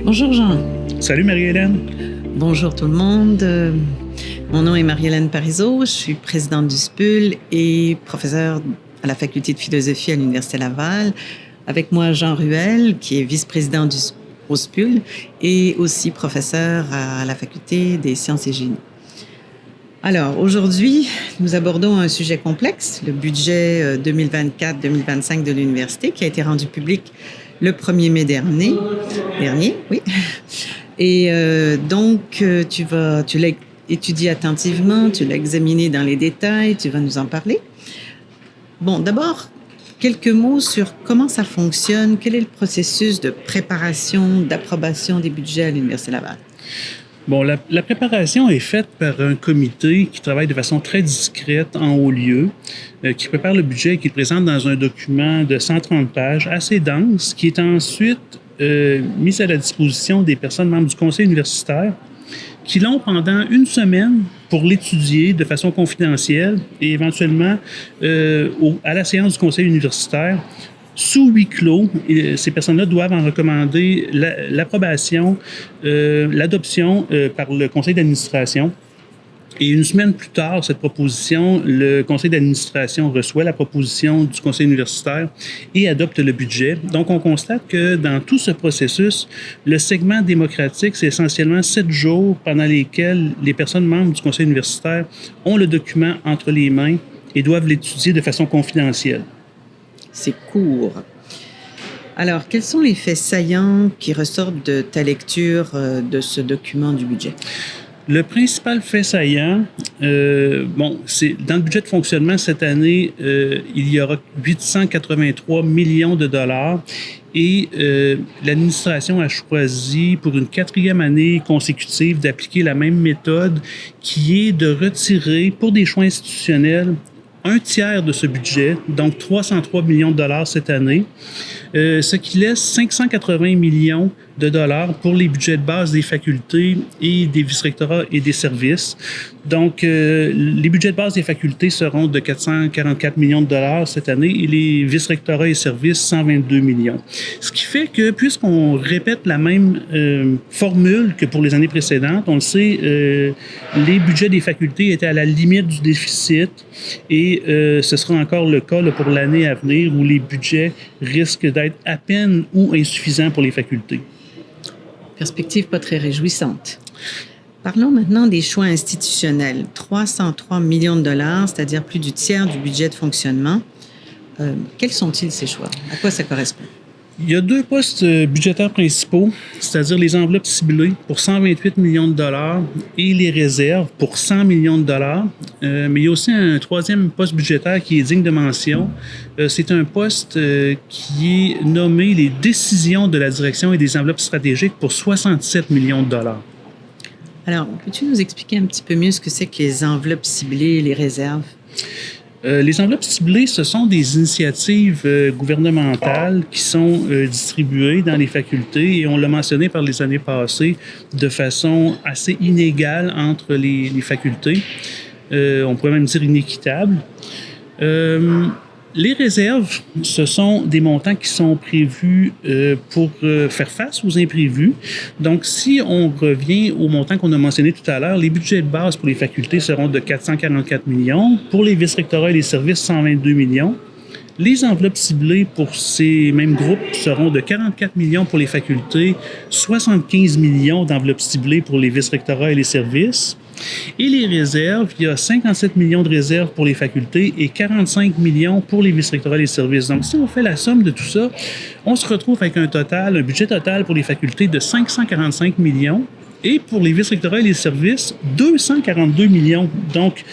Bonjour Jean. Salut Marie-Hélène. Bonjour tout le monde. Mon nom est Marie-Hélène Parizeau. Je suis présidente du SPUL et professeure à la faculté de philosophie à l'Université Laval. Avec moi, Jean Ruel, qui est vice-président au SPUL et aussi professeur à la faculté des sciences et génie. Alors, aujourd'hui, nous abordons un sujet complexe, le budget 2024-2025 de l'université, qui a été rendu public le 1er mai dernier, oui. Et donc, tu l'as étudié attentivement, tu l'as examiné dans les détails, tu vas nous en parler. Bon, d'abord, quelques mots sur comment ça fonctionne, quel est le processus de préparation, d'approbation des budgets à l'Université Laval. Bon, la préparation est faite par un comité qui travaille de façon très discrète en haut lieu, qui prépare le budget et qui le présente dans un document de 130 pages, assez dense, qui est ensuite mis à la disposition des personnes membres du conseil universitaire qui l'ont pendant une semaine pour l'étudier de façon confidentielle et éventuellement à la séance du conseil universitaire. Sous huis clos, ces personnes-là doivent en recommander l'approbation, l'adoption par le conseil d'administration. Et une semaine plus tard, cette proposition, le conseil d'administration reçoit la proposition du conseil universitaire et adopte le budget. Donc, on constate que dans tout ce processus, le segment démocratique, c'est essentiellement 7 jours pendant lesquels les personnes membres du conseil universitaire ont le document entre les mains et doivent l'étudier de façon confidentielle. C'est court. Alors, quels sont les faits saillants qui ressortent de ta lecture de ce document du budget? Le principal fait saillant, c'est dans le budget de fonctionnement cette année, il y aura 883 millions de dollars et l'administration a choisi pour une 4e année consécutive d'appliquer la même méthode qui est de retirer pour des choix institutionnels un tiers de ce budget, donc 303 millions de dollars cette année, ce qui laisse 580 millions de dollars pour les budgets de base des facultés et des vice-rectorats et des services. Donc, les budgets de base des facultés seront de 444 millions de dollars cette année et les vice-rectorats et services, 122 millions. Ce qui fait que, puisqu'on répète la même formule que pour les années précédentes, on le sait, les budgets des facultés étaient à la limite du déficit et ce sera encore le cas là, pour l'année à venir où les budgets risquent d'être à peine ou insuffisants pour les facultés. Perspective pas très réjouissante. Parlons maintenant des choix institutionnels. 303 millions de dollars, c'est-à-dire plus du tiers du budget de fonctionnement. Quels sont-ils ces choix? À quoi ça correspond? Il y a 2 postes budgétaires principaux, c'est-à-dire les enveloppes ciblées pour 128 millions de dollars et les réserves pour 100 millions de dollars. Mais il y a aussi un 3e poste budgétaire qui est digne de mention. C'est un poste qui est nommé les décisions de la direction et des enveloppes stratégiques pour 67 millions de dollars. Alors, peux-tu nous expliquer un petit peu mieux ce que c'est que les enveloppes ciblées et les réserves? Les enveloppes ciblées, ce sont des initiatives gouvernementales qui sont distribuées dans les facultés et on l'a mentionné par les années passées de façon assez inégale entre les facultés. On pourrait même dire inéquitable. Les réserves, ce sont des montants qui sont prévus pour faire face aux imprévus. Donc, si on revient au montant qu'on a mentionné tout à l'heure, les budgets de base pour les facultés seront de 444 millions. Pour les vice-rectorats et les services, 122 millions. Les enveloppes ciblées pour ces mêmes groupes seront de 44 millions pour les facultés, 75 millions d'enveloppes ciblées pour les vice-rectorats et les services. Et les réserves, il y a 57 millions de réserves pour les facultés et 45 millions pour les vice-rectorats et les services. Donc, si on fait la somme de tout ça, on se retrouve avec un budget total pour les facultés de 545 millions et pour les vice-rectorats et les services, 242 millions. Donc,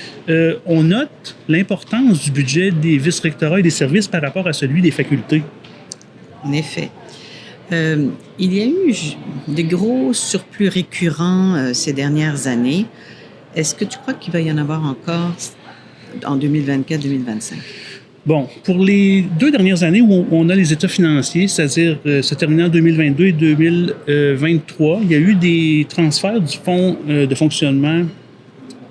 on note l'importance du budget des vice-rectorats et des services par rapport à celui des facultés. En effet. Il y a eu des gros surplus récurrents ces dernières années. Est-ce que tu crois qu'il va y en avoir encore en 2024-2025? Bon, pour les 2 dernières années où on a les états financiers, c'est-à-dire se terminant en 2022 et 2023, il y a eu des transferts du fonds de fonctionnement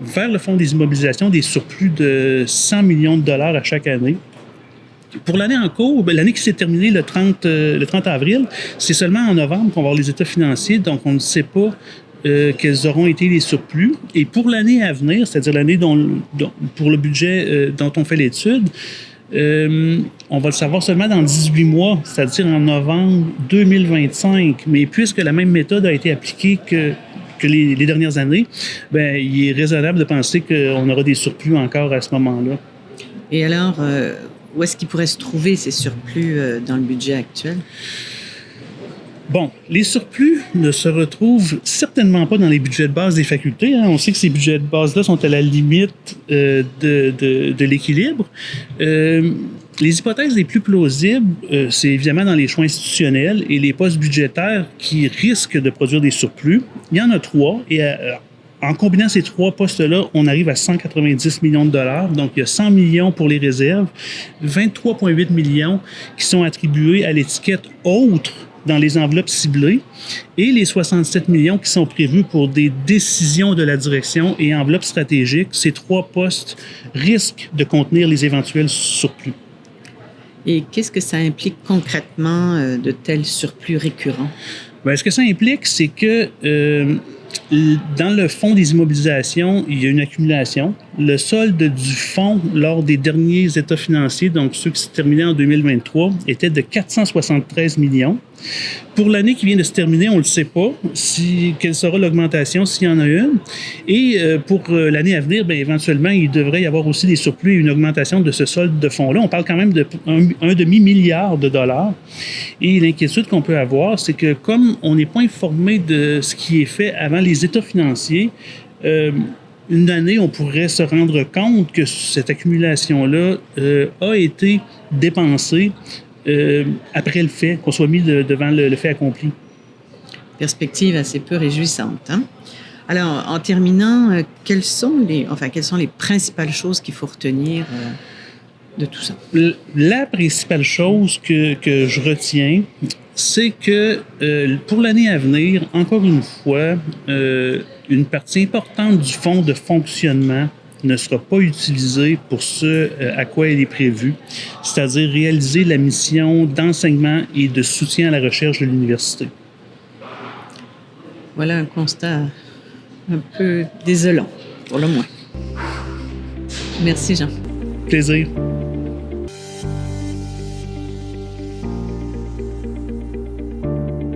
vers le fonds des immobilisations, des surplus de 100 millions de dollars à chaque année. Pour l'année en cours, l'année qui s'est terminée le 30 avril, c'est seulement en novembre qu'on va avoir les états financiers, donc on ne sait pas quels auront été les surplus. Et pour l'année à venir, c'est-à-dire l'année pour le budget dont on fait l'étude, on va le savoir seulement dans 18 mois, c'est-à-dire en novembre 2025. Mais puisque la même méthode a été appliquée que les dernières années, bien, il est raisonnable de penser qu'on aura des surplus encore à ce moment-là. Et alors, où est-ce qu'ils pourraient se trouver ces surplus dans le budget actuel? Bon, les surplus ne se retrouvent certainement pas dans les budgets de base des facultés. Hein. On sait que ces budgets de base-là sont à la limite de l'équilibre. Les hypothèses les plus plausibles, c'est évidemment dans les choix institutionnels et les postes budgétaires qui risquent de produire des surplus. Il y en a 3 et en combinant ces 3 postes-là, on arrive à 190 millions de dollars. Donc, il y a 100 millions pour les réserves, 23,8 millions qui sont attribués à l'étiquette « Autres » dans les enveloppes ciblées et les 67 millions qui sont prévus pour des décisions de la direction et enveloppes stratégiques. Ces 3 postes risquent de contenir les éventuels surplus. Et qu'est-ce que ça implique concrètement de tels surplus récurrents? Bien, ce que ça implique, c'est que dans le fonds des immobilisations, il y a une accumulation. Le solde du fonds lors des derniers états financiers, donc ceux qui se terminaient en 2023, était de 473 millions. Pour l'année qui vient de se terminer, on ne le sait pas quelle sera l'augmentation, s'il y en a une. Et pour l'année à venir, bien, éventuellement, il devrait y avoir aussi des surplus et une augmentation de ce solde de fonds-là. On parle quand même d'un demi-milliard de dollars. Et l'inquiétude qu'on peut avoir, c'est que comme on n'est pas informé de ce qui est fait avant les états financiers, une année, on pourrait se rendre compte que cette accumulation-là a été dépensée après le fait, qu'on soit mis devant le fait accompli. Perspective assez peu réjouissante. Hein? Alors, en terminant, quelles sont les principales choses qu'il faut retenir de tout ça? La principale chose que je retiens, c'est que pour l'année à venir, encore une fois, une partie importante du fonds de fonctionnement ne sera pas utilisée pour ce à quoi elle est prévue, c'est-à-dire réaliser la mission d'enseignement et de soutien à la recherche de l'université. Voilà un constat un peu désolant, pour le moins. Merci, Jean. Plaisir.